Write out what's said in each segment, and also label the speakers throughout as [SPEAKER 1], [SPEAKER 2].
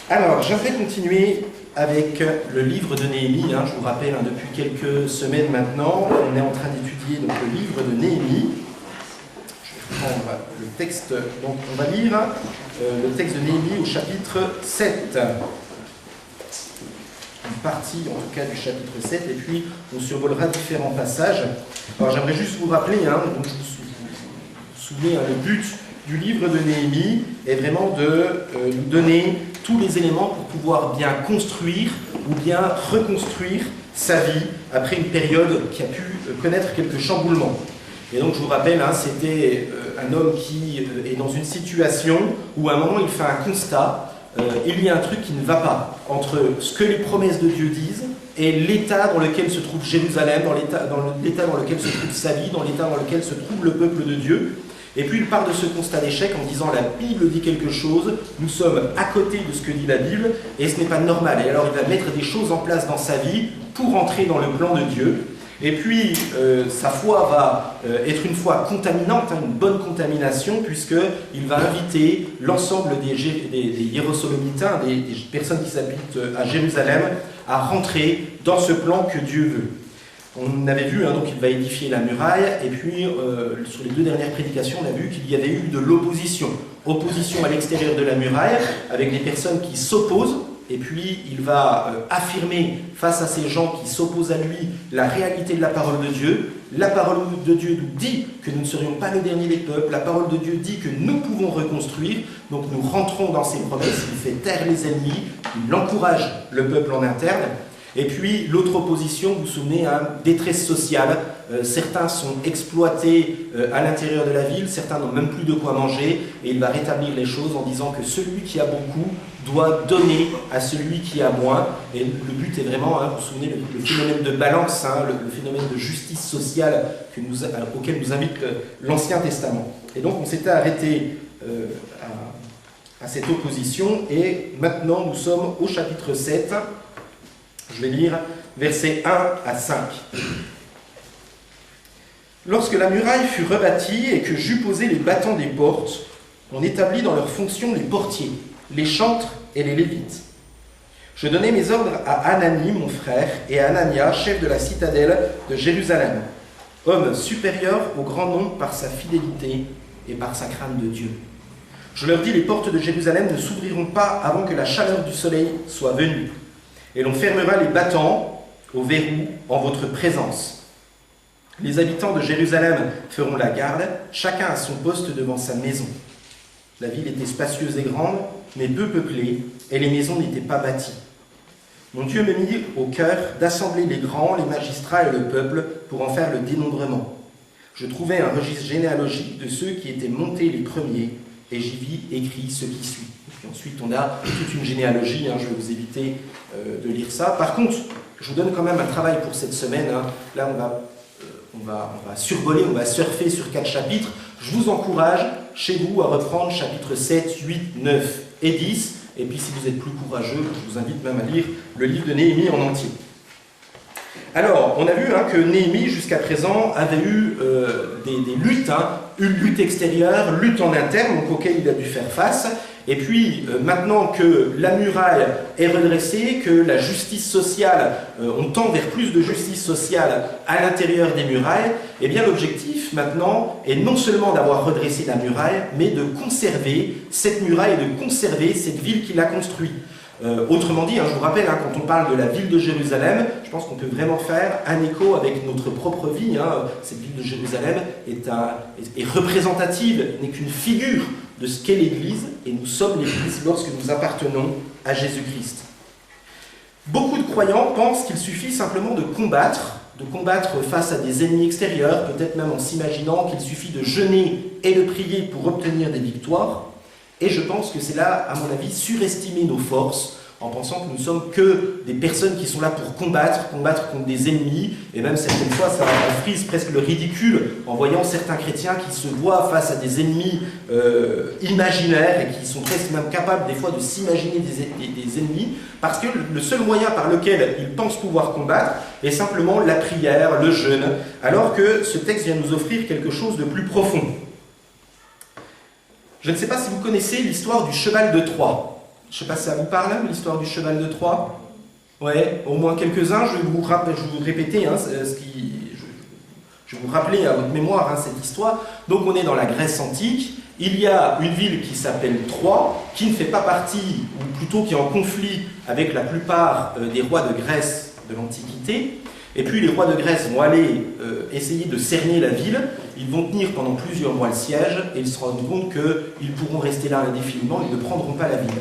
[SPEAKER 1] Alors, j'aimerais continuer avec le livre de Néhémie. Je vous rappelle, depuis quelques semaines maintenant, on est en train d'étudier donc, le livre de Néhémie. Je vais prendre le texte. Donc, on va lire le texte de Néhémie au chapitre 7. Une partie, en tout cas, du chapitre 7, et puis on survolera différents passages. Alors, j'aimerais juste vous rappeler, donc, vous souvenez, le but du livre de Néhémie est vraiment de nous donner tous les éléments pour pouvoir bien construire ou bien reconstruire sa vie après une période qui a pu connaître quelques chamboulements. Et donc je vous rappelle, c'était un homme qui est dans une situation où à un moment il fait un constat, il y a un truc qui ne va pas entre ce que les promesses de Dieu disent et l'état dans lequel se trouve Jérusalem, dans l'état dans lequel se trouve sa vie, dans l'état dans lequel se trouve le peuple de Dieu. Et puis il part de ce constat d'échec en disant la Bible dit quelque chose, nous sommes à côté de ce que dit la Bible et ce n'est pas normal. Et alors il va mettre des choses en place dans sa vie pour entrer dans le plan de Dieu. Et puis sa foi va être une foi contaminante, une bonne contamination, puisqu'il va inviter l'ensemble des Hiérosolomitains, des personnes qui s'habitent à Jérusalem, à rentrer dans ce plan que Dieu veut. On avait vu, donc il va édifier la muraille, et puis sur les deux dernières prédications, on a vu qu'il y avait eu de l'opposition. Opposition à l'extérieur de la muraille, avec des personnes qui s'opposent, et puis il va affirmer face à ces gens qui s'opposent à lui la réalité de la parole de Dieu. La parole de Dieu nous dit que nous ne serions pas le dernier des peuples, la parole de Dieu dit que nous pouvons reconstruire, donc nous rentrons dans ses promesses, il fait taire les ennemis, il encourage le peuple en interne. Et puis l'autre opposition, vous vous souvenez, détresse sociale. Certains sont exploités à l'intérieur de la ville, certains n'ont même plus de quoi manger, et il va rétablir les choses en disant que celui qui a beaucoup doit donner à celui qui a moins. Et le but est vraiment, vous vous souvenez, le phénomène de balance, le phénomène de justice sociale auquel nous invite l'Ancien Testament. Et donc on s'était arrêté à cette opposition, et maintenant nous sommes au chapitre 7. Je vais lire versets 1 à 5. Lorsque la muraille fut rebâtie et que j'eus posé les battants des portes, on établit dans leurs fonctions les portiers, les chantres et les lévites. Je donnai mes ordres à Hanani, mon frère, et à Anania, chef de la citadelle de Jérusalem, homme supérieur au grand nombre par sa fidélité et par sa crainte de Dieu. Je leur dis, les portes de Jérusalem ne s'ouvriront pas avant que la chaleur du soleil soit venue. Et l'on fermera les battants au verrou en votre présence. Les habitants de Jérusalem feront la garde, chacun à son poste devant sa maison. La ville était spacieuse et grande, mais peu peuplée, et les maisons n'étaient pas bâties. Mon Dieu me mit au cœur d'assembler les grands, les magistrats et le peuple pour en faire le dénombrement. Je trouvai un registre généalogique de ceux qui étaient montés les premiers, et j'y vis écrit ce qui suit. Et ensuite, on a toute une généalogie, je vais vous éviter de lire ça. Par contre, je vous donne quand même un travail pour cette semaine. Là, on va survoler, on va surfer sur 4 chapitres. Je vous encourage, chez vous, à reprendre chapitres 7, 8, 9 et 10. Et puis, si vous êtes plus courageux, je vous invite même à lire le livre de Néhémie en entier. Alors, on a vu que Néhémie, jusqu'à présent, avait eu des luttes, une lutte extérieure, lutte en interne, donc auquel il a dû faire face. Et puis, maintenant que la muraille est redressée, que la justice sociale, on tend vers plus de justice sociale à l'intérieur des murailles, eh bien l'objectif maintenant est non seulement d'avoir redressé la muraille, mais de conserver cette muraille et de conserver cette ville qu'il a construite. Autrement dit, je vous rappelle, quand on parle de la ville de Jérusalem, je pense qu'on peut vraiment faire un écho avec notre propre vie. Cette ville de Jérusalem est représentative, n'est qu'une figure de ce qu'est l'Église, et nous sommes l'Église lorsque nous appartenons à Jésus-Christ. Beaucoup de croyants pensent qu'il suffit simplement de combattre face à des ennemis extérieurs, peut-être même en s'imaginant qu'il suffit de jeûner et de prier pour obtenir des victoires. Et je pense que c'est là, à mon avis, surestimer nos forces, en pensant que nous ne sommes que des personnes qui sont là pour combattre contre des ennemis, et même certaines fois ça frise presque le ridicule en voyant certains chrétiens qui se voient face à des ennemis imaginaires et qui sont presque même capables des fois de s'imaginer des ennemis, parce que le seul moyen par lequel ils pensent pouvoir combattre est simplement la prière, le jeûne, alors que ce texte vient nous offrir quelque chose de plus profond. Je ne sais pas si vous connaissez l'histoire du cheval de Troie. Je ne sais pas si ça vous parle, hein, l'histoire du cheval de Troie. Ouais, au moins quelques-uns. Je vais vous répéter hein, je vais vous rappeler à votre mémoire hein, cette histoire. Donc on est dans la Grèce antique. Il y a une ville qui s'appelle Troie, qui ne fait pas partie, ou plutôt qui est en conflit avec la plupart des rois de Grèce de l'Antiquité. Et puis les rois de Grèce vont aller essayer de cerner la ville. Ils vont tenir pendant plusieurs mois le siège et ils se rendent compte qu'ils pourront rester là indéfiniment, ils ne prendront pas la ville.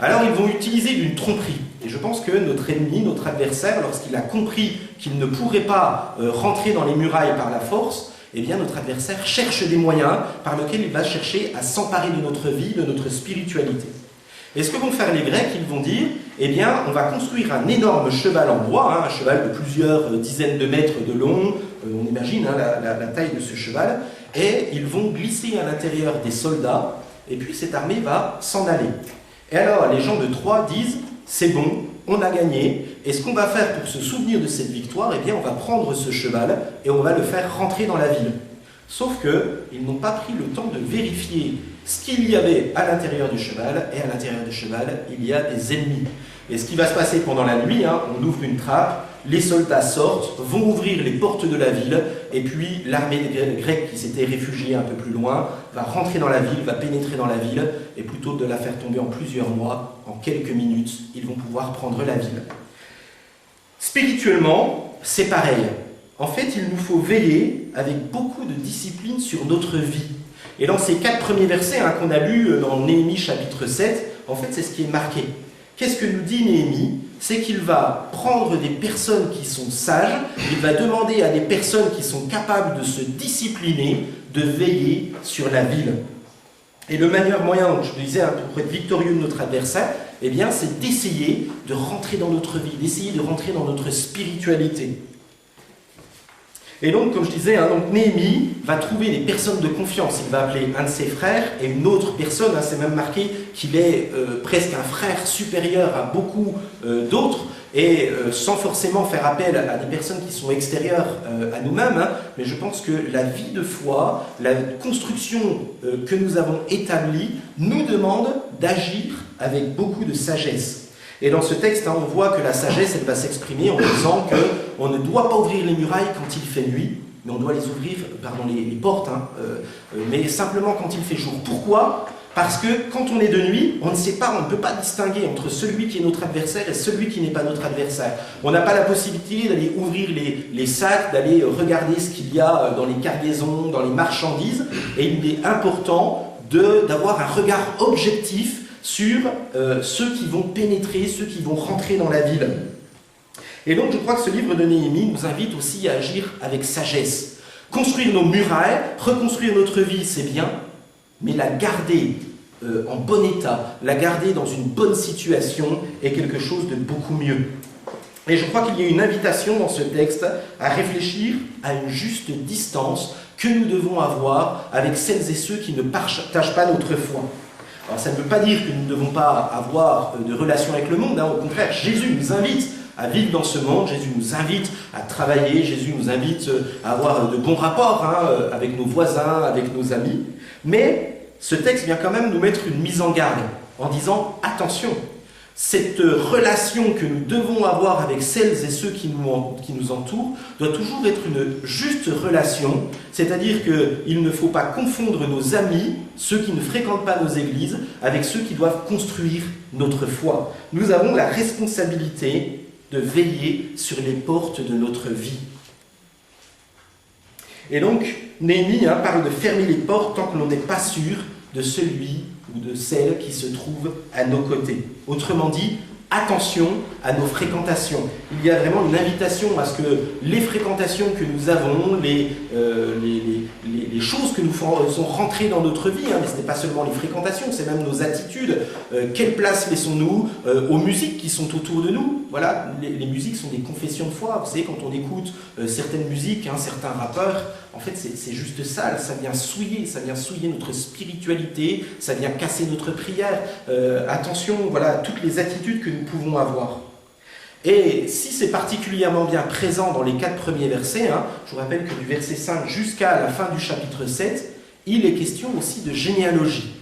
[SPEAKER 1] Alors ils vont utiliser d'une tromperie. Et je pense que notre ennemi, notre adversaire, lorsqu'il a compris qu'il ne pourrait pas rentrer dans les murailles par la force, eh bien notre adversaire cherche des moyens par lesquels il va chercher à s'emparer de notre vie, de notre spiritualité. Et ce que vont faire les Grecs, ils vont dire, eh bien, on va construire un énorme cheval en bois, hein, un cheval de plusieurs dizaines de mètres de long, on imagine hein, la taille de ce cheval, et ils vont glisser à l'intérieur des soldats, et puis cette armée va s'en aller. Et alors, les gens de Troie disent, c'est bon, on a gagné, et ce qu'on va faire pour se souvenir de cette victoire, eh bien, on va prendre ce cheval, et on va le faire rentrer dans la ville. Sauf qu'ils n'ont pas pris le temps de vérifier ce qu'il y avait à l'intérieur du cheval, et à l'intérieur du cheval, il y a des ennemis. Et ce qui va se passer pendant la nuit, hein, on ouvre une trappe, les soldats sortent, vont ouvrir les portes de la ville, et puis l'armée grecque qui s'était réfugiée un peu plus loin va rentrer dans la ville, va pénétrer dans la ville, et plutôt que de la faire tomber en plusieurs mois, en quelques minutes, ils vont pouvoir prendre la ville. Spirituellement, c'est pareil. En fait, il nous faut veiller avec beaucoup de discipline sur notre vie. Et dans ces 4 premiers versets hein, qu'on a lus dans Néhémie chapitre 7, en fait, c'est ce qui est marqué. Qu'est-ce que nous dit Néhémie? C'est qu'il va prendre des personnes qui sont sages, il va demander à des personnes qui sont capables de se discipliner, de veiller sur la ville. Et le meilleur moyen, donc je disais, pour être victorieux de notre adversaire, eh bien, c'est d'essayer de rentrer dans notre vie, d'essayer de rentrer dans notre spiritualité. Et donc, comme je disais, hein, donc Néhémie va trouver des personnes de confiance. Il va appeler un de ses frères et une autre personne, hein, c'est même marqué qu'il est presque un frère supérieur à beaucoup d'autres, et sans forcément faire appel à des personnes qui sont extérieures à nous-mêmes, hein, mais je pense que la vie de foi, la construction que nous avons établie, nous demande d'agir avec beaucoup de sagesse. Et dans ce texte, hein, on voit que la sagesse, elle va s'exprimer en disant qu'on ne doit pas ouvrir les murailles quand il fait nuit, mais on doit les ouvrir, les portes, hein, mais simplement quand il fait jour. Pourquoi? Parce que quand on est de nuit, on ne sait pas, on ne peut pas distinguer entre celui qui est notre adversaire et celui qui n'est pas notre adversaire. On n'a pas la possibilité d'aller ouvrir les sacs, d'aller regarder ce qu'il y a dans les cargaisons, dans les marchandises, et il est important d'avoir un regard objectif sur ceux qui vont pénétrer, ceux qui vont rentrer dans la ville. Et donc je crois que ce livre de Néhémie nous invite aussi à agir avec sagesse. Construire nos murailles, reconstruire notre vie, c'est bien, mais la garder en bon état, la garder dans une bonne situation est quelque chose de beaucoup mieux. Et je crois qu'il y a une invitation dans ce texte à réfléchir à une juste distance que nous devons avoir avec celles et ceux qui ne partagent pas notre foi. Alors ça ne veut pas dire que nous ne devons pas avoir de relations avec le monde, hein. Au contraire, Jésus nous invite à vivre dans ce monde, Jésus nous invite à travailler, Jésus nous invite à avoir de bons rapports hein, avec nos voisins, avec nos amis. Mais ce texte vient quand même nous mettre une mise en garde en disant « Attention, cette relation que nous devons avoir avec celles et ceux qui nous entourent doit toujours être une juste relation, c'est-à-dire qu'il ne faut pas confondre nos amis, ceux qui ne fréquentent pas nos églises, avec ceux qui doivent construire notre foi. Nous avons la responsabilité de veiller sur les portes de notre vie. Et donc, Néhémie parle de fermer les portes tant que l'on n'est pas sûr de celui ou de celle qui se trouve à nos côtés. Autrement dit, attention à nos fréquentations. Il y a vraiment une invitation à ce que les fréquentations que nous avons, les choses que nous faisons rentrer dans notre vie, hein, mais ce n'est pas seulement les fréquentations, c'est même nos attitudes. Quelle place laissons-nous aux musiques qui sont autour de nous? Voilà, les musiques sont des confessions de foi. Vous savez, quand on écoute certaines musiques, hein, certains rappeurs, en fait, c'est juste sale, ça vient souiller notre spiritualité, ça vient casser notre prière. Attention, voilà, toutes les attitudes que nous pouvons avoir. Et si c'est particulièrement bien présent dans les 4 premiers versets, hein, je vous rappelle que du verset 5 jusqu'à la fin du chapitre 7, il est question aussi de généalogie.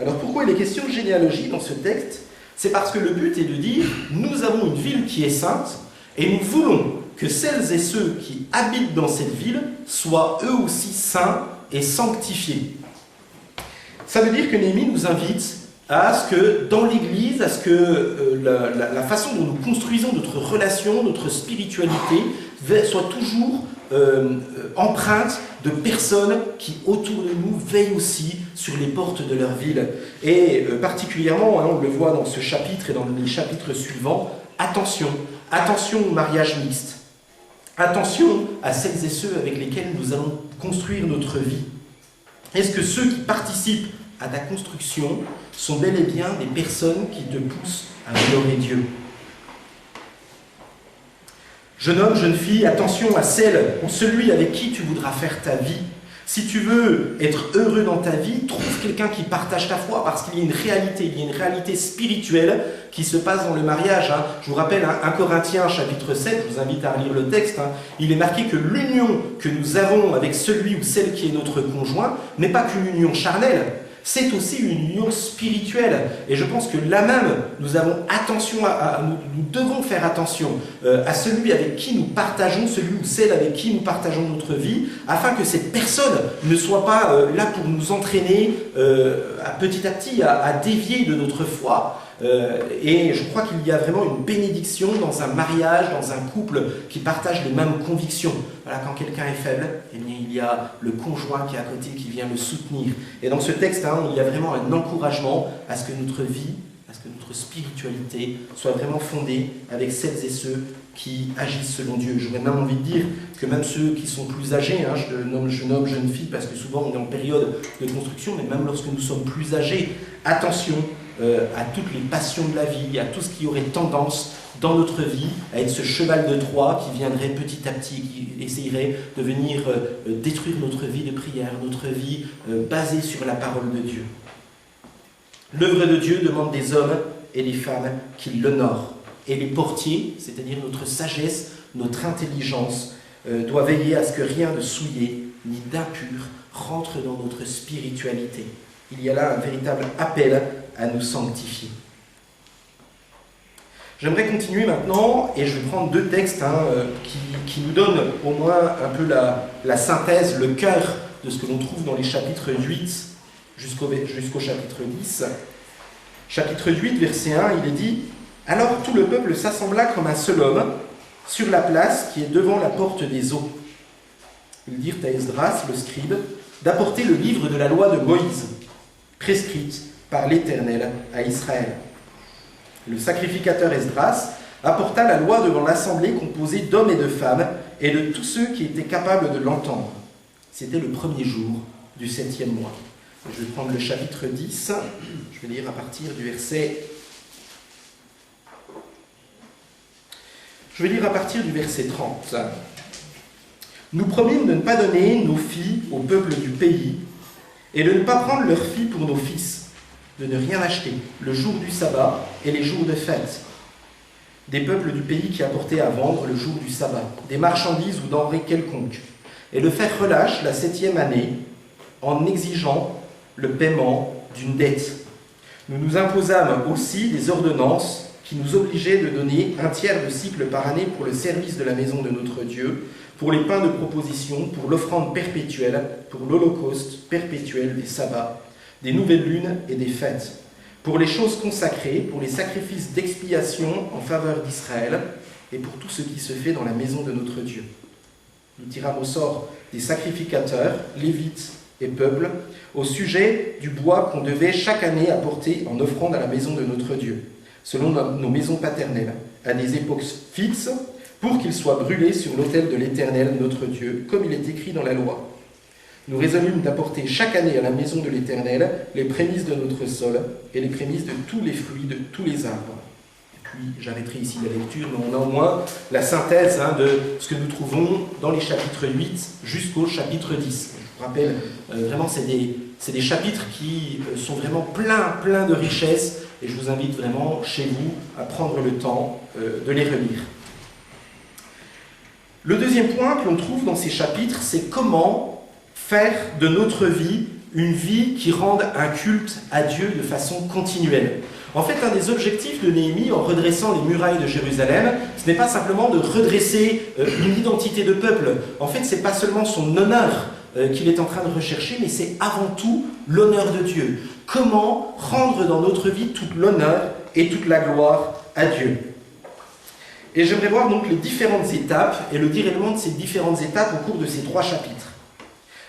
[SPEAKER 1] Alors pourquoi il est question de généalogie dans ce texte? C'est parce que le but est de dire, nous avons une ville qui est sainte, et nous voulons que celles et ceux qui habitent dans cette ville soient eux aussi saints et sanctifiés. Ça veut dire que Néhémie nous invite à ce que dans l'Église, à ce que la façon dont nous construisons notre relation, notre spiritualité, soit toujours empreinte de personnes qui, autour de nous, veillent aussi sur les portes de leur ville. Et particulièrement, on le voit dans ce chapitre et dans les chapitres suivants, attention au mariage mixte. Attention à celles et ceux avec lesquels nous allons construire notre vie. Est-ce que ceux qui participent à ta construction sont bel et bien des personnes qui te poussent à adorer Dieu? Jeune homme, jeune fille, attention à celle ou celui avec qui tu voudras faire ta vie. Si tu veux être heureux dans ta vie, trouve quelqu'un qui partage ta foi, parce qu'il y a une réalité spirituelle qui se passe dans le mariage. Je vous rappelle, 1 Corinthiens chapitre 7, je vous invite à relire le texte, il est marqué que l'union que nous avons avec celui ou celle qui est notre conjoint n'est pas qu'une union charnelle, c'est aussi une union spirituelle. Et je pense que là même, nous avons attention nous devons faire attention à celui avec qui nous partageons, celui ou celle avec qui nous partageons notre vie, afin que cette personne ne soit pas là pour nous entraîner petit à petit à dévier de notre foi. Et je crois qu'il y a vraiment une bénédiction dans un mariage, dans un couple qui partage les mêmes convictions. Voilà, quand quelqu'un est faible, eh bien, il y a le conjoint qui est à côté qui vient le soutenir. Et dans ce texte, il y a vraiment un encouragement à ce que notre vie, à ce que notre spiritualité soit vraiment fondée avec celles et ceux qui agissent selon Dieu. J'aurais même envie de dire que même ceux qui sont plus âgés, je nomme jeune homme, jeune fille, parce que souvent on est en période de construction, mais même lorsque nous sommes plus âgés, attention à toutes les passions de la vie, à tout ce qui aurait tendance dans notre vie à être ce cheval de Troie qui viendrait petit à petit, qui essayerait de venir détruire notre vie de prière, notre vie basée sur la parole de Dieu. L'œuvre de Dieu demande des hommes et des femmes qui l'honorent. Et les portiers, c'est-à-dire notre sagesse, notre intelligence, doivent veiller à ce que rien de souillé ni d'impur rentre dans notre spiritualité. Il y a là un véritable appel à nous sanctifier. J'aimerais continuer maintenant, et je vais prendre deux textes qui nous donnent au moins un peu la synthèse, le cœur de ce que l'on trouve dans les chapitres 8 jusqu'au chapitre 10. Chapitre 8, verset 1, il est dit « Alors tout le peuple s'assembla comme un seul homme sur la place qui est devant la porte des eaux. Ils dirent à Esdras, le scribe, d'apporter le livre de la loi de Moïse, prescrite par l'Éternel à Israël. Le sacrificateur Esdras apporta la loi devant l'assemblée composée d'hommes et de femmes et de tous ceux qui étaient capables de l'entendre. C'était le premier jour du 7e mois. » Je vais prendre le chapitre 10, je vais lire à partir du verset 30. « Nous promîmes de ne pas donner nos filles au peuple du pays et de ne pas prendre leurs filles pour nos fils, de ne rien acheter le jour du sabbat et les jours de fête, des peuples du pays qui apportaient à vendre le jour du sabbat, des marchandises ou denrées quelconques, et de faire relâche la 7e année en exigeant le paiement d'une dette. Nous nous imposâmes aussi des ordonnances qui nous obligeaient de donner 1/3 de cycle par année pour le service de la maison de notre Dieu, pour les pains de proposition, pour l'offrande perpétuelle, pour l'holocauste perpétuel des sabbats, des nouvelles lunes et des fêtes, pour les choses consacrées, pour les sacrifices d'expiation en faveur d'Israël, et pour tout ce qui se fait dans la maison de notre Dieu. Nous tirâmes au sort des sacrificateurs, lévites et peuples, au sujet du bois qu'on devait chaque année apporter en offrande à la maison de notre Dieu, selon nos maisons paternelles, à des époques fixes, pour qu'il soit brûlé sur l'autel de l'Éternel, notre Dieu, comme il est écrit dans la loi. Nous résolûmes d'apporter chaque année à la maison de l'Éternel les prémices de notre sol et les prémices de tous les fruits de tous les arbres. » Et puis, j'arrêterai ici la lecture, mais on a au moins la synthèse de ce que nous trouvons dans les chapitres 8 jusqu'au chapitre 10. Je vous rappelle, vraiment, c'est des chapitres qui sont vraiment pleins de richesses, et je vous invite vraiment, chez vous, à prendre le temps de les relire. Le deuxième point que l'on trouve dans ces chapitres, c'est comment faire de notre vie une vie qui rende un culte à Dieu de façon continuelle. En fait, un des objectifs de Néhémie en redressant les murailles de Jérusalem, ce n'est pas simplement de redresser une identité de peuple. En fait, ce n'est pas seulement son honneur qu'il est en train de rechercher, mais c'est avant tout l'honneur de Dieu. Comment rendre dans notre vie toute l'honneur et toute la gloire à Dieu. Et j'aimerais voir donc les différentes étapes et le déroulement de ces différentes étapes au cours de ces 3 chapitres.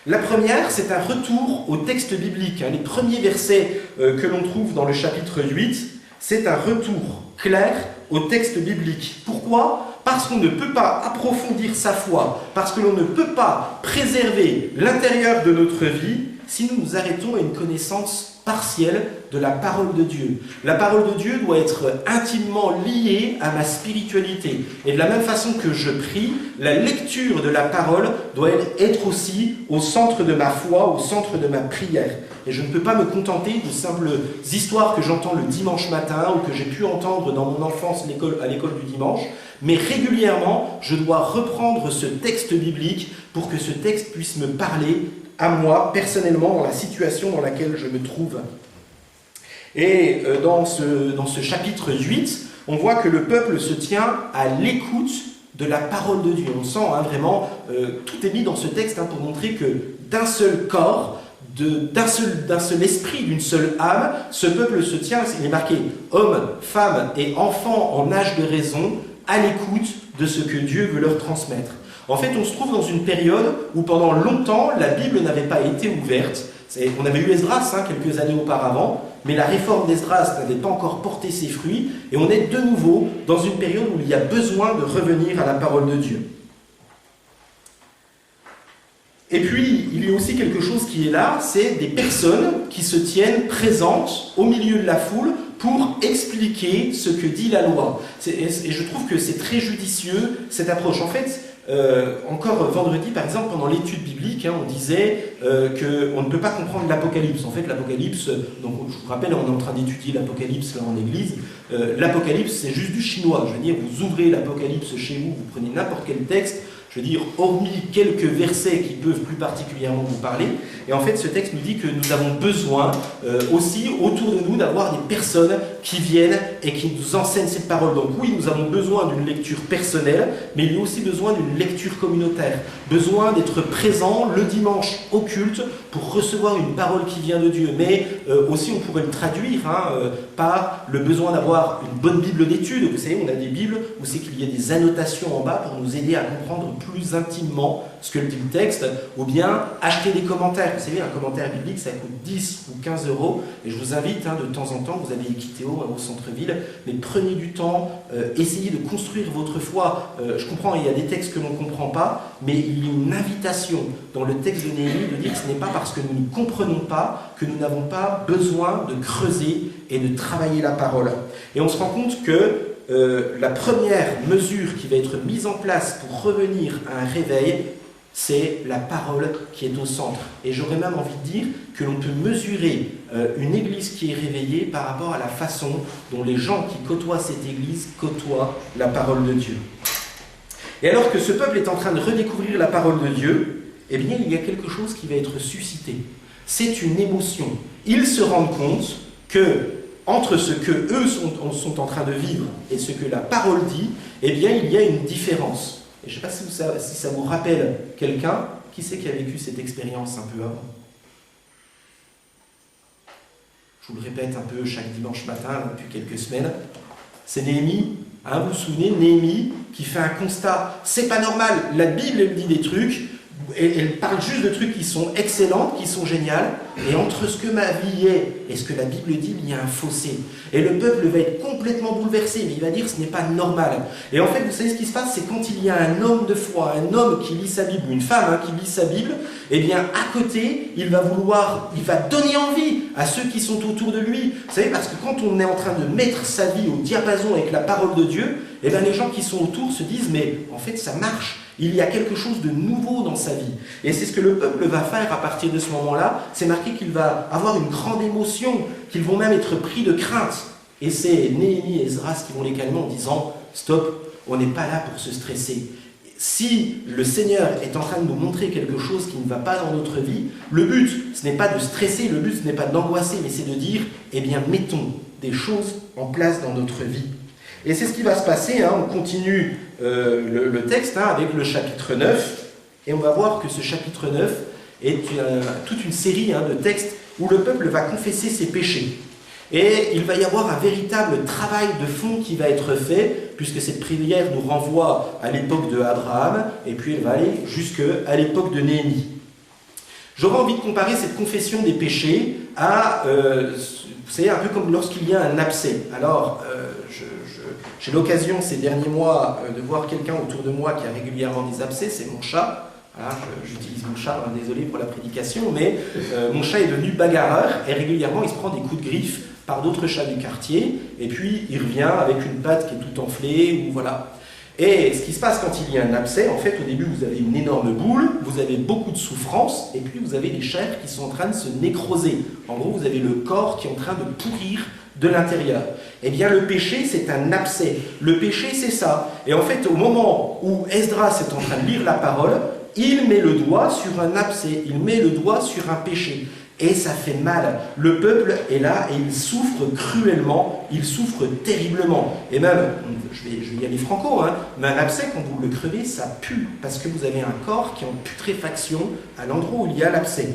[SPEAKER 1] La première, c'est un retour au texte biblique. Les premiers versets que l'on trouve dans le chapitre 8, c'est un retour clair au texte biblique. Pourquoi ? Parce qu'on ne peut pas approfondir sa foi, parce que l'on ne peut pas préserver l'intérieur de notre vie si nous nous arrêtons à une connaissance partielle de la parole de Dieu. La parole de Dieu doit être intimement liée à ma spiritualité. Et de la même façon que je prie, la lecture de la parole doit être aussi au centre de ma foi, au centre de ma prière. Et je ne peux pas me contenter de simples histoires que j'entends le dimanche matin ou que j'ai pu entendre dans mon enfance à l'école du dimanche, mais régulièrement, je dois reprendre ce texte biblique pour que ce texte puisse me parler à moi, personnellement, dans la situation dans laquelle je me trouve. Et dans ce chapitre 8, on voit que le peuple se tient à l'écoute de la parole de Dieu. On sent vraiment, tout est mis dans ce texte pour montrer que d'un seul corps, d'un seul esprit, d'une seule âme, ce peuple se tient, il est marqué hommes, femmes et enfants en âge de raison, à l'écoute de ce que Dieu veut leur transmettre. En fait, on se trouve dans une période où pendant longtemps, la Bible n'avait pas été ouverte. On avait eu Esdras quelques années auparavant, mais la réforme d'Esdras n'avait pas encore porté ses fruits, et on est de nouveau dans une période où il y a besoin de revenir à la parole de Dieu. Et puis, il y a aussi quelque chose qui est là, c'est des personnes qui se tiennent présentes au milieu de la foule pour expliquer ce que dit la loi. Et je trouve que c'est très judicieux, cette approche. En fait, encore vendredi, par exemple, pendant l'étude biblique, on disait qu'on ne peut pas comprendre l'Apocalypse. En fait, l'Apocalypse, donc je vous rappelle, on est en train d'étudier l'Apocalypse là en église. L'Apocalypse, c'est juste du chinois. Je veux dire, vous ouvrez l'Apocalypse chez vous, vous prenez n'importe quel texte, je veux dire, hormis quelques versets qui peuvent plus particulièrement vous parler. Et en fait, ce texte nous dit que nous avons besoin aussi, autour de nous, d'avoir des personnes qui viennent et qui nous enseignent cette parole. Donc oui, nous avons besoin d'une lecture personnelle, mais il y a aussi besoin d'une lecture communautaire. Besoin d'être présent le dimanche au culte pour recevoir une parole qui vient de Dieu. Mais aussi, on pourrait le traduire par le besoin d'avoir une bonne Bible d'étude. Vous savez, on a des Bibles où c'est qu'il y a des annotations en bas pour nous aider à comprendre plus intimement ce que dit le texte, ou bien acheter des commentaires. Vous savez, un commentaire biblique, ça coûte 10 ou 15 €, et je vous invite de temps en temps, vous avez Equiteo au centre-ville, mais prenez du temps, essayez de construire votre foi. Je comprends, il y a des textes que l'on ne comprend pas, mais il y a une invitation dans le texte de Néhémie de dire que ce n'est pas parce que nous ne comprenons pas que nous n'avons pas besoin de creuser et de travailler la parole. Et on se rend compte que la première mesure qui va être mise en place pour revenir à un réveil, c'est la parole qui est au centre. Et j'aurais même envie de dire que l'on peut mesurer une église qui est réveillée par rapport à la façon dont les gens qui côtoient cette église côtoient la parole de Dieu. Et alors que ce peuple est en train de redécouvrir la parole de Dieu, eh bien il y a quelque chose qui va être suscité. C'est une émotion. Ils se rendent compte que entre ce que eux sont en train de vivre et ce que la parole dit, eh bien il y a une différence. Et je ne sais pas si ça vous rappelle quelqu'un, qui c'est qui a vécu cette expérience un peu avant. Je vous le répète un peu chaque dimanche matin depuis quelques semaines. C'est Néhémie, vous vous souvenez, Néhémie qui fait un constat. C'est pas normal, la Bible elle dit des trucs, elle parle juste de trucs qui sont excellents, qui sont géniaux, et entre ce que ma vie est et ce que la Bible dit, il y a un fossé. Et le peuple va être complètement bouleversé, mais il va dire ce n'est pas normal. Et en fait, vous savez ce qui se passe, c'est quand il y a un homme de foi, un homme qui lit sa Bible, une femme qui lit sa Bible, eh bien à côté, il va donner envie à ceux qui sont autour de lui. Vous savez, parce que quand on est en train de mettre sa vie au diapason avec la parole de Dieu, eh bien les gens qui sont autour se disent, mais en fait ça marche. Il y a quelque chose de nouveau dans sa vie. Et c'est ce que le peuple va faire à partir de ce moment-là. C'est marqué qu'il va avoir une grande émotion, qu'ils vont même être pris de crainte. Et c'est Néhémie et Esdras qui vont les calmer en disant « Stop, on n'est pas là pour se stresser. Si le Seigneur est en train de nous montrer quelque chose qui ne va pas dans notre vie, le but, ce n'est pas de stresser, le but, ce n'est pas d'angoisser, mais c'est de dire « Eh bien, mettons des choses en place dans notre vie. Et c'est ce qui va se passer, hein. On continue le texte hein, avec le chapitre 9, et on va voir que ce chapitre 9 est toute une série hein, de textes où le peuple va confesser ses péchés. Et il va y avoir un véritable travail de fond qui va être fait, puisque cette prière nous renvoie à l'époque de Abraham, et puis elle va aller jusqu'à l'époque de Néhémie. J'aurais envie de comparer cette confession des péchés à, vous savez, un peu comme lorsqu'il y a un abcès. Alors, j'ai l'occasion ces derniers mois de voir quelqu'un autour de moi qui a régulièrement des abcès, c'est mon chat. Voilà, j'utilise mon chat, hein, désolé pour la prédication, mais mon chat est devenu bagarreur et régulièrement il se prend des coups de griffe par d'autres chats du quartier, et puis il revient avec une patte qui est toute enflée, ou voilà. Et ce qui se passe quand il y a un abcès, en fait, au début, vous avez une énorme boule, vous avez beaucoup de souffrance, et puis vous avez les chairs qui sont en train de se nécroser. En gros, vous avez le corps qui est en train de pourrir de l'intérieur. Eh bien, le péché, c'est un abcès. Le péché, c'est ça. Et en fait, au moment où Esdras est en train de lire la parole, il met le doigt sur un abcès, il met le doigt sur un péché. Et ça fait mal. Le peuple est là et il souffre cruellement, il souffre terriblement. Et même, je vais y aller franco, hein, mais un abcès, quand vous le crevez, ça pue, parce que vous avez un corps qui est en putréfaction à l'endroit où il y a l'abcès.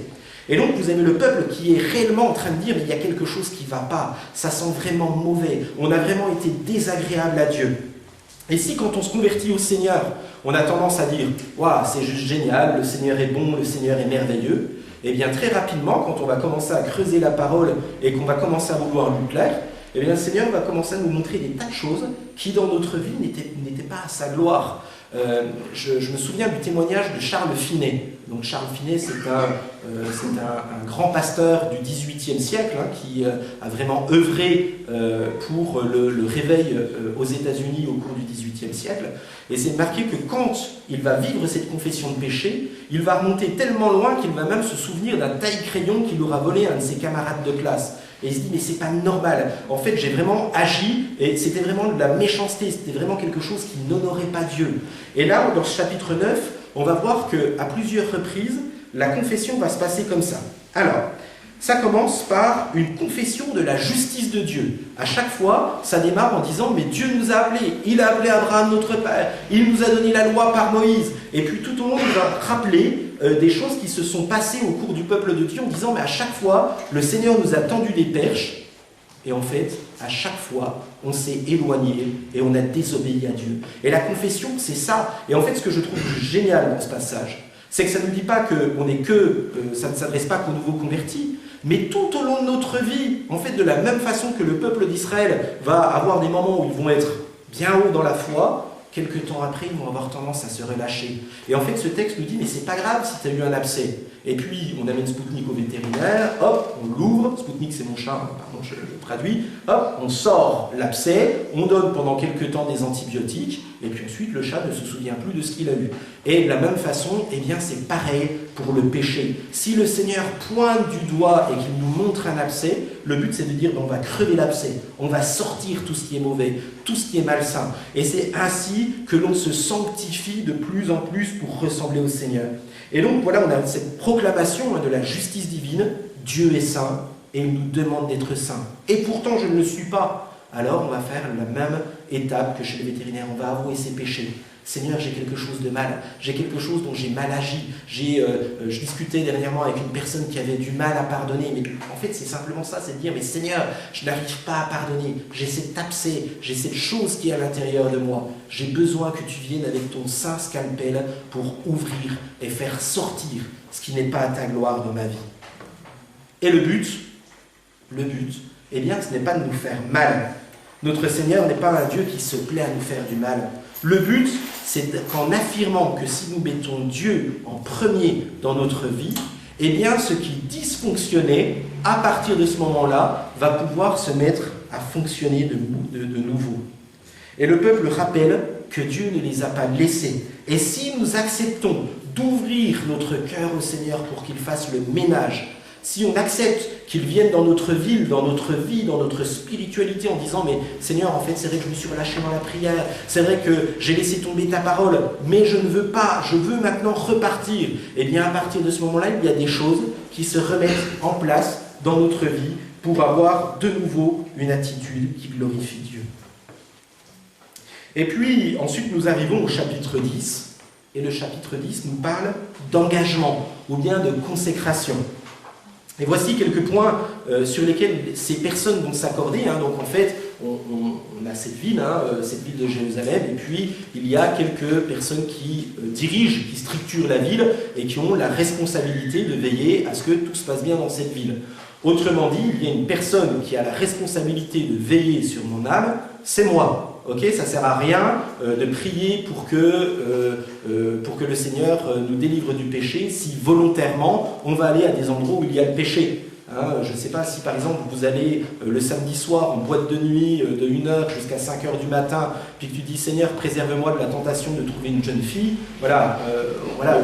[SPEAKER 1] Et donc vous avez le peuple qui est réellement en train de dire mais il y a quelque chose qui ne va pas, ça sent vraiment mauvais, on a vraiment été désagréable à Dieu. Et si quand on se convertit au Seigneur, on a tendance à dire « Waouh, c'est juste génial, le Seigneur est bon, le Seigneur est merveilleux », eh bien très rapidement, quand on va commencer à creuser la parole et qu'on va commencer à vouloir lui plaire, eh bien le Seigneur va commencer à nous montrer des tas de choses qui dans notre vie n'étaient pas à sa gloire. Je me souviens du témoignage de Charles Finet. Donc Charles Finet, c'est un grand pasteur du XVIIIe siècle hein, qui a vraiment œuvré pour le réveil aux États-Unis au cours du XVIIIe siècle. Et c'est marqué que quand il va vivre cette confession de péché, il va remonter tellement loin qu'il va même se souvenir d'un taille-crayon qu'il aura volé à un de ses camarades de classe. Et il se dit, mais c'est pas normal. En fait, j'ai vraiment agi, et c'était vraiment de la méchanceté, c'était vraiment quelque chose qui n'honorait pas Dieu. Et là, dans ce chapitre 9, on va voir qu'à plusieurs reprises, la confession va se passer comme ça. Alors, ça commence par une confession de la justice de Dieu. À chaque fois, ça démarre en disant « Mais Dieu nous a appelés, il a appelé Abraham notre père, il nous a donné la loi par Moïse. » Et puis tout au long, il va rappeler des choses qui se sont passées au cours du peuple de Dieu en disant « Mais à chaque fois, le Seigneur nous a tendu des perches. » Et en fait, à chaque fois, on s'est éloigné et on a désobéi à Dieu. Et la confession, c'est ça. Et en fait, ce que je trouve génial dans ce passage, c'est que ça ne dit pas ça ne s'adresse pas qu'aux nouveaux convertis, mais tout au long de notre vie, en fait, de la même façon que le peuple d'Israël va avoir des moments où ils vont être bien haut dans la foi, quelques temps après, ils vont avoir tendance à se relâcher. Et en fait, ce texte nous dit, mais c'est pas grave si tu as eu un abcès. Et puis, on amène Spoutnik au vétérinaire, hop, on l'ouvre, Spoutnik c'est mon chat, pardon, je traduis, hop, on sort l'abcès, on donne pendant quelques temps des antibiotiques, et puis ensuite, le chat ne se souvient plus de ce qu'il a eu. Et de la même façon, eh bien, c'est pareil pour le péché. Si le Seigneur pointe du doigt et qu'il nous montre un abcès, le but c'est de dire, on va crever l'abcès, on va sortir tout ce qui est mauvais, tout ce qui est malsain. Et c'est ainsi que l'on se sanctifie de plus en plus pour ressembler au Seigneur. Et donc voilà, on a cette proclamation de la justice divine, Dieu est saint, et il nous demande d'être saint. Et pourtant je ne le suis pas. Alors on va faire la même étape que chez le vétérinaire, on va avouer ses péchés. Seigneur, j'ai quelque chose de mal, j'ai quelque chose dont j'ai mal agi. Je discutais dernièrement avec une personne qui avait du mal à pardonner, mais en fait c'est simplement ça, c'est de dire, mais Seigneur, je n'arrive pas à pardonner, j'ai cet abcès, j'ai cette chose qui est à l'intérieur de moi. J'ai besoin que tu viennes avec ton saint scalpel pour ouvrir et faire sortir ce qui n'est pas à ta gloire dans ma vie. Et le but, eh bien, ce n'est pas de nous faire mal. Notre Seigneur n'est pas un Dieu qui se plaît à nous faire du mal. Le but, c'est qu'en affirmant que si nous mettons Dieu en premier dans notre vie, eh bien, ce qui dysfonctionnait, à partir de ce moment-là, va pouvoir se mettre à fonctionner de nouveau. Et le peuple rappelle que Dieu ne les a pas laissés. Et si nous acceptons d'ouvrir notre cœur au Seigneur pour qu'il fasse le ménage, si on accepte qu'il vienne dans notre ville, dans notre vie, dans notre spiritualité en disant « Mais Seigneur, en fait, c'est vrai que je me suis relâché dans la prière, c'est vrai que j'ai laissé tomber ta parole, mais je ne veux pas, je veux maintenant repartir. » Eh bien, à partir de ce moment-là, il y a des choses qui se remettent en place dans notre vie pour avoir de nouveau une attitude qui glorifie Dieu. Et puis, ensuite, nous arrivons au chapitre 10. Et le chapitre 10 nous parle d'engagement, ou bien de consécration. Et voici quelques points sur lesquels ces personnes vont s'accorder. Donc en fait, on a cette ville de Jérusalem, et puis il y a quelques personnes qui dirigent, qui structurent la ville, et qui ont la responsabilité de veiller à ce que tout se passe bien dans cette ville. Autrement dit, il y a une personne qui a la responsabilité de veiller sur mon âme, c'est moi. Ça ne sert à rien de prier pour que le Seigneur nous délivre du péché si volontairement on va aller à des endroits où il y a le péché. Je ne sais pas si par exemple vous allez le samedi soir en boîte de nuit de 1h jusqu'à 5h du matin, puis que tu dis Seigneur préserve-moi de la tentation de trouver une jeune fille. Voilà,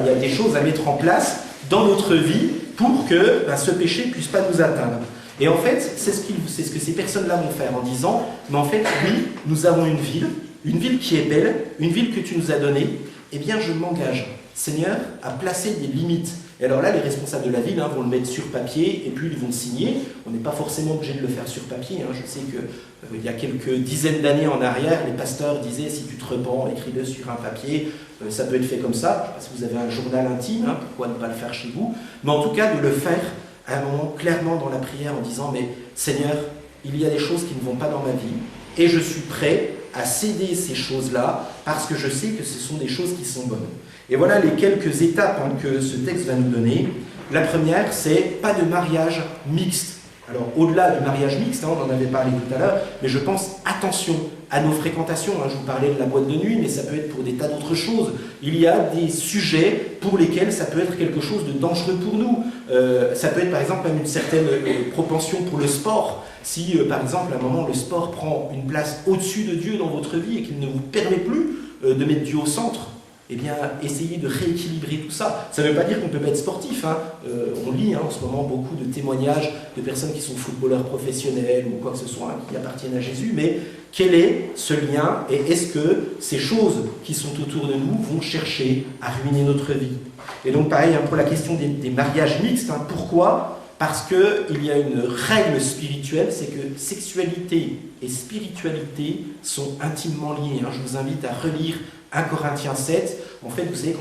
[SPEAKER 1] il y a des choses à mettre en place dans notre vie pour que ce péché ne puisse pas nous atteindre. Et en fait, c'est ce que ces personnes-là vont faire en disant, mais en fait, oui, nous avons une ville qui est belle, une ville que tu nous as donnée, eh bien je m'engage, Seigneur, à placer des limites. Et alors là, les responsables de la ville vont le mettre sur papier et puis ils vont le signer. On n'est pas forcément obligé de le faire sur papier. Je sais qu'il y a quelques dizaines d'années en arrière, les pasteurs disaient, si tu te repens, écris-le sur un papier. Ça peut être fait comme ça. Je ne sais pas si vous avez un journal intime, pourquoi ne pas le faire chez vous. Mais en tout cas, de le faire à un moment clairement dans la prière en disant mais Seigneur, il y a des choses qui ne vont pas dans ma vie et je suis prêt à céder ces choses-là parce que je sais que ce sont des choses qui sont bonnes. Et voilà les quelques étapes que ce texte va nous donner. La première, c'est pas de mariage mixte. Alors au-delà du mariage mixte, on en avait parlé tout à l'heure, mais je pense attention à nos fréquentations. Je vous parlais de la boîte de nuit, mais ça peut être pour des tas d'autres choses. Il y a des sujets pour lesquels ça peut être quelque chose de dangereux pour nous. Ça peut être par exemple même une certaine propension pour le sport. Si par exemple à un moment le sport prend une place au-dessus de Dieu dans votre vie et qu'il ne vous permet plus de mettre Dieu au centre, eh bien, essayez de rééquilibrer tout ça. Ça ne veut pas dire qu'on ne peut pas être sportif. On lit en ce moment beaucoup de témoignages de personnes qui sont footballeurs professionnels ou quoi que ce soit, qui appartiennent à Jésus, mais quel est ce lien et est-ce que ces choses qui sont autour de nous vont chercher à ruiner notre vie? Et donc pareil, pour la question des mariages mixtes, pourquoi? Parce qu'il y a une règle spirituelle, c'est que sexualité et spiritualité sont intimement liées. Je vous invite à relire 1 Corinthiens 7, en fait, vous savez,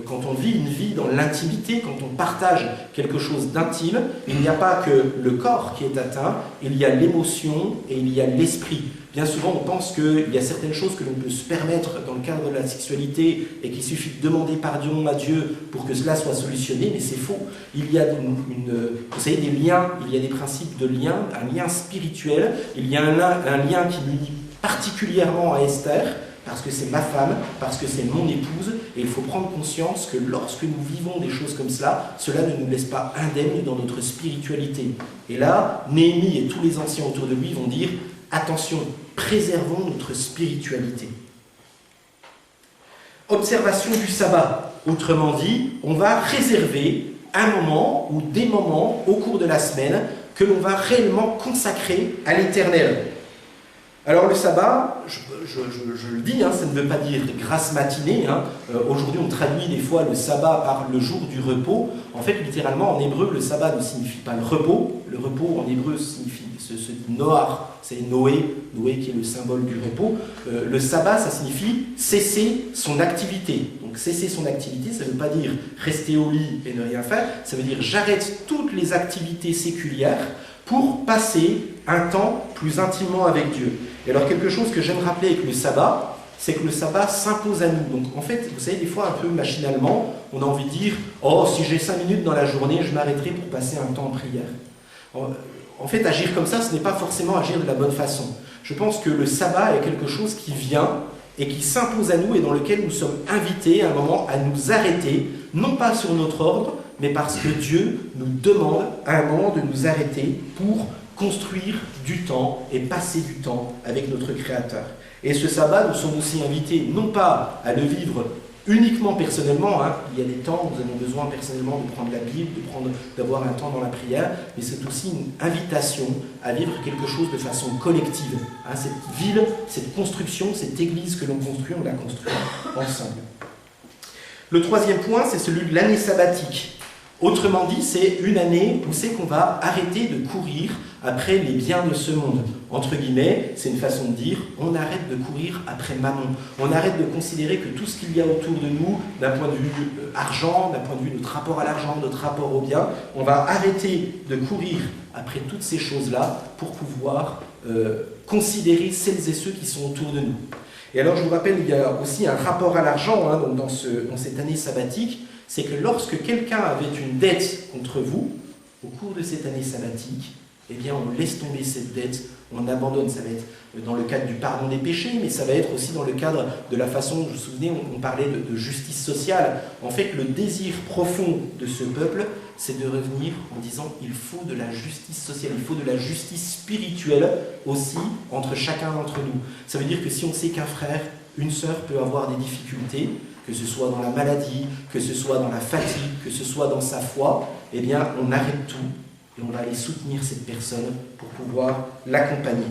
[SPEAKER 1] quand on vit une vie dans l'intimité, quand on partage quelque chose d'intime, il n'y a pas que le corps qui est atteint, il y a l'émotion et il y a l'esprit. Bien souvent, on pense qu'il y a certaines choses que l'on peut se permettre dans le cadre de la sexualité et qu'il suffit de demander pardon à Dieu pour que cela soit solutionné, mais c'est faux. Il y a vous savez, des liens, il y a des principes de lien, un lien spirituel, il y a un lien qui m'unit particulièrement à Esther, parce que c'est ma femme, parce que c'est mon épouse, et il faut prendre conscience que lorsque nous vivons des choses comme cela, cela ne nous laisse pas indemnes dans notre spiritualité. Et là, Néhémie et tous les anciens autour de lui vont dire « Attention, préservons notre spiritualité ». Observation du sabbat. Autrement dit, on va réserver un moment ou des moments au cours de la semaine que l'on va réellement consacrer à l'Éternel. Alors le sabbat, je le dis, ça ne veut pas dire grasse matinée. Aujourd'hui on traduit des fois le sabbat par le jour du repos. En fait, littéralement en hébreu, le sabbat ne signifie pas le repos. Le repos en hébreu signifie Noar, c'est Noé qui est le symbole du repos. Le sabbat, ça signifie cesser son activité. Donc cesser son activité, ça ne veut pas dire rester au lit et ne rien faire. Ça veut dire j'arrête toutes les activités séculières pour passer un temps plus intimement avec Dieu. Et alors quelque chose que j'aime rappeler avec le sabbat, c'est que le sabbat s'impose à nous. Donc en fait, vous savez, des fois un peu machinalement, on a envie de dire « Oh, si j'ai 5 minutes dans la journée, je m'arrêterai pour passer un temps en prière ». En fait, agir comme ça, ce n'est pas forcément agir de la bonne façon. Je pense que le sabbat est quelque chose qui vient et qui s'impose à nous et dans lequel nous sommes invités à un moment à nous arrêter, non pas sur notre ordre, mais parce que Dieu nous demande à un moment de nous arrêter pour construire du temps et passer du temps avec notre Créateur. Et ce sabbat, nous sommes aussi invités non pas à le vivre uniquement personnellement, il y a des temps où nous avons besoin personnellement de prendre la Bible, d'avoir un temps dans la prière, mais c'est aussi une invitation à vivre quelque chose de façon collective. Cette ville, cette construction, cette église que l'on construit, on la construit ensemble. Le troisième point, c'est celui de l'année sabbatique. Autrement dit, c'est une année où c'est qu'on va arrêter de courir après les biens de ce monde. Entre guillemets, c'est une façon de dire, on arrête de courir après mammon. On arrête de considérer que tout ce qu'il y a autour de nous, d'un point de vue argent, d'un point de vue notre rapport à l'argent, notre rapport au bien, on va arrêter de courir après toutes ces choses-là pour pouvoir considérer celles et ceux qui sont autour de nous. Et alors, je vous rappelle, il y a aussi un rapport à l'argent donc dans cette année sabbatique, c'est que lorsque quelqu'un avait une dette contre vous, au cours de cette année sabbatique, eh bien, on laisse tomber cette dette, on abandonne. Ça va être dans le cadre du pardon des péchés, mais ça va être aussi dans le cadre de la façon, vous vous souvenez, on parlait de justice sociale. En fait, le désir profond de ce peuple, c'est de revenir en disant il faut de la justice sociale, il faut de la justice spirituelle aussi entre chacun d'entre nous. Ça veut dire que si on sait qu'un frère, une sœur peut avoir des difficultés, que ce soit dans la maladie, que ce soit dans la fatigue, que ce soit dans sa foi, eh bien, on arrête tout et on va aller soutenir cette personne pour pouvoir l'accompagner.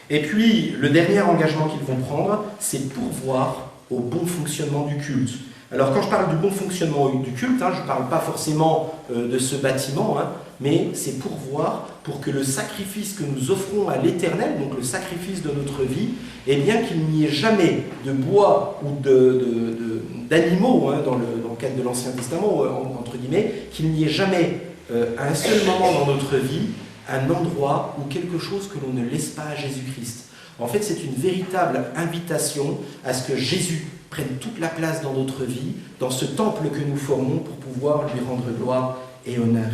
[SPEAKER 1] Et puis, le dernier engagement qu'ils vont prendre, c'est pourvoir au bon fonctionnement du culte. Alors, quand je parle du bon fonctionnement du culte, je ne parle pas forcément de ce bâtiment, mais c'est pourvoir pour que le sacrifice que nous offrons à l'Éternel, donc le sacrifice de notre vie, eh bien qu'il n'y ait jamais de bois ou d'animaux, dans le cadre de l'Ancien Testament, entre guillemets, qu'il n'y ait jamais à un seul moment dans notre vie un endroit ou quelque chose que l'on ne laisse pas à Jésus-Christ. En fait, c'est une véritable invitation à ce que Jésus prenne toute la place dans notre vie, dans ce temple que nous formons pour pouvoir lui rendre gloire et honneur.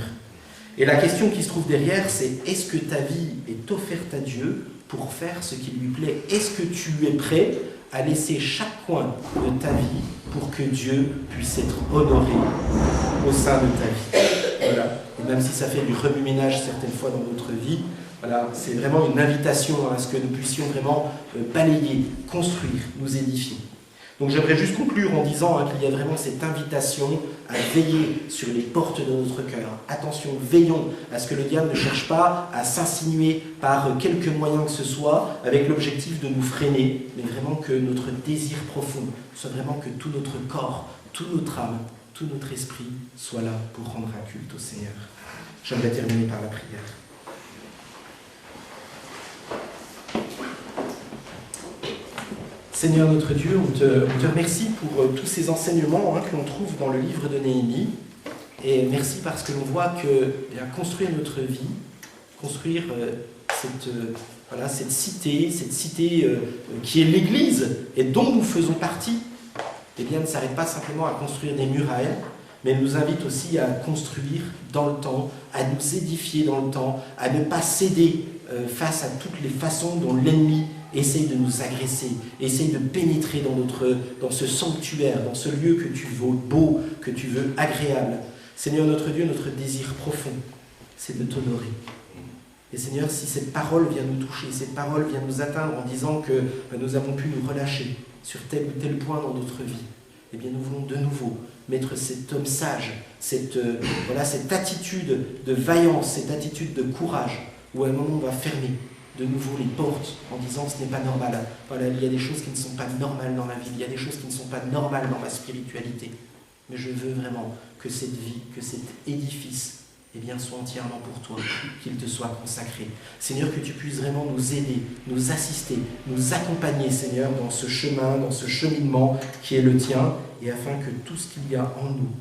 [SPEAKER 1] Et la question qui se trouve derrière, c'est est-ce que ta vie est offerte à Dieu pour faire ce qui lui plaît? Est-ce que tu es prêt à laisser chaque coin de ta vie pour que Dieu puisse être honoré au sein de ta vie? Voilà. Et même si ça fait du remue-ménage certaines fois dans notre vie, voilà, c'est vraiment une invitation à ce que nous puissions vraiment balayer, construire, nous édifier. Donc j'aimerais juste conclure en disant qu'il y a vraiment cette invitation à veiller sur les portes de notre cœur. Attention, veillons à ce que le diable ne cherche pas à s'insinuer par quelque moyen que ce soit avec l'objectif de nous freiner, mais vraiment que notre désir profond soit vraiment que tout notre corps, toute notre âme, tout notre esprit soit là pour rendre un culte au Seigneur. J'aimerais terminer par la prière. Seigneur notre Dieu, on te remercie pour tous ces enseignements que l'on trouve dans le livre de Néhémie. Et merci parce que l'on voit que construire notre vie, construire cette cité qui est l'Église et dont nous faisons partie, eh bien, ne s'arrête pas simplement à construire des murailles, mais elle nous invite aussi à construire dans le temps, à nous édifier dans le temps, à ne pas céder face à toutes les façons dont l'ennemi essaye de nous agresser, essaye de pénétrer dans ce sanctuaire, dans ce lieu que tu veux beau, que tu veux agréable. Seigneur notre Dieu, notre désir profond, c'est de t'honorer. Et Seigneur, si cette parole vient nous toucher, cette parole vient nous atteindre en disant que nous avons pu nous relâcher sur tel ou tel point dans notre vie, eh bien nous voulons de nouveau mettre cet homme sage, cette attitude de vaillance, cette attitude de courage, où à un moment on va fermer de nouveau les portes en disant ce n'est pas normal. Voilà, il y a des choses qui ne sont pas normales dans ma vie, il y a des choses qui ne sont pas normales dans ma spiritualité. Mais je veux vraiment que cette vie, que cet édifice, eh bien, soit entièrement pour toi, qu'il te soit consacré. Seigneur, que tu puisses vraiment nous aider, nous assister, nous accompagner, Seigneur, dans ce chemin, dans ce cheminement qui est le tien, et afin que tout ce qu'il y a en nous,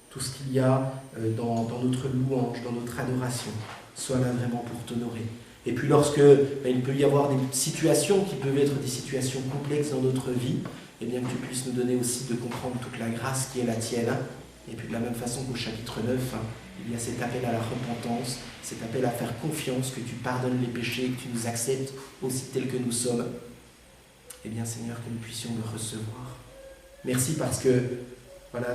[SPEAKER 1] tout ce qu'il y a dans notre louange, dans notre adoration, soit là vraiment pour t'honorer. Et puis lorsque il peut y avoir des situations qui peuvent être des situations complexes dans notre vie, eh bien que tu puisses nous donner aussi de comprendre toute la grâce qui est la tienne. Et puis de la même façon qu'au chapitre 9, il y a cet appel à la repentance, cet appel à faire confiance, que tu pardonnes les péchés, que tu nous acceptes aussi tels que nous sommes. Eh bien Seigneur, que nous puissions le recevoir. Merci parce que voilà,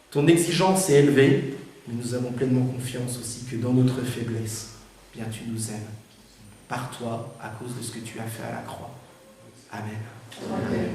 [SPEAKER 1] ton exigence est élevée, mais nous avons pleinement confiance aussi que dans notre faiblesse, bien tu nous aimes, par toi, à cause de ce que tu as fait à la croix. Amen. Amen.